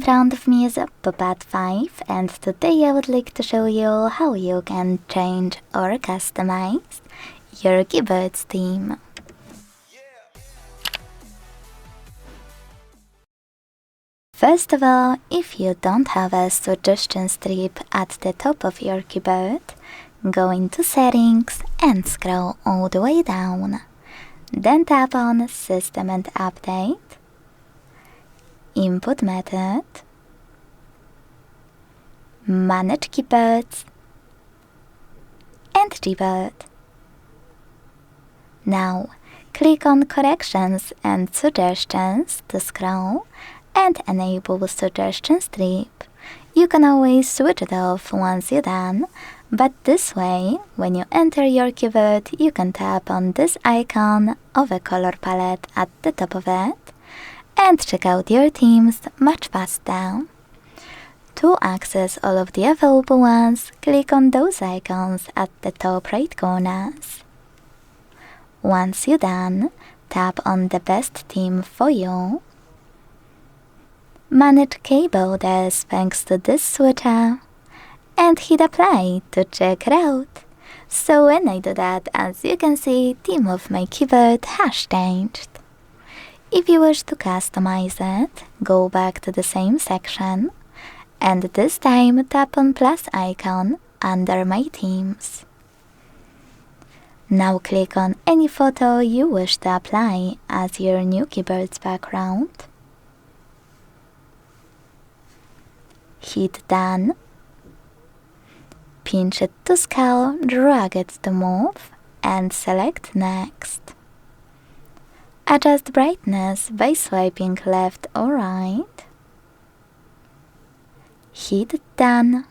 In front of me is OPPO Pad 5, and today I would like to show you how you can change or customize your Gboard theme. First of all, if you don't have a suggestion strip at the top of your keyboard, go into Settings and scroll all the way down. Then tap on System and Update, Input Method, Manage Keyboards, and Gboard. Now, click on Corrections and Suggestions to scroll and enable Suggestion Strip. You can always switch it off once you're done, but this way, when you enter your keyboard, you can tap on this icon, Overcolor Palette, at the top of it, and check out your themes much faster. To access all of the available ones, click on those icons at the top right corners. Once you're done, tap on the best theme for you. Manage keyboards thanks to this switcher, and hit apply to check it out. So when I do that, as you can see, theme of my keyboard has changed. If you wish to customize it, go back to the same section, and this time tap on plus icon under my themes. Now click on any photo you wish to apply as your new keyboard's background. Hit done. Pinch it to scale, drag it to move, and select next. Adjust brightness by swiping left or right. Hit done.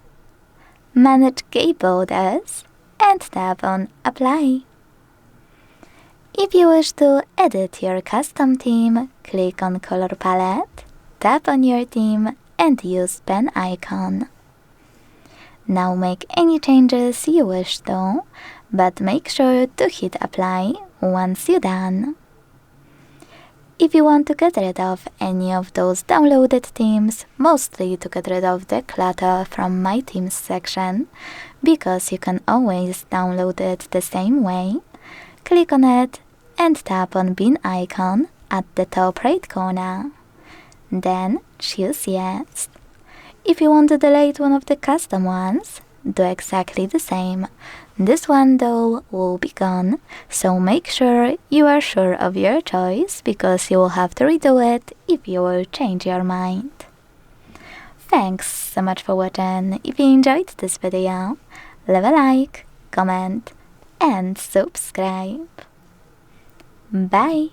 Manage keyboards and tap on apply. If you wish to edit your custom theme, click on Color Palette, tap on your theme, and use pen icon. Now make any changes you wish to, but make sure to hit apply once you're done. If you want to get rid of any of those downloaded themes, mostly to get rid of the clutter from my themes section, because you can always download it the same way, click on it and tap on bin icon at the top right corner. Then choose yes. If you want to delete one of the custom ones, do exactly the same. This one though will be gone, so make sure you are sure of your choice, because you will have to redo it if you will change your mind. Thanks so much for watching. If you enjoyed this video, leave a like, comment, and subscribe. Bye!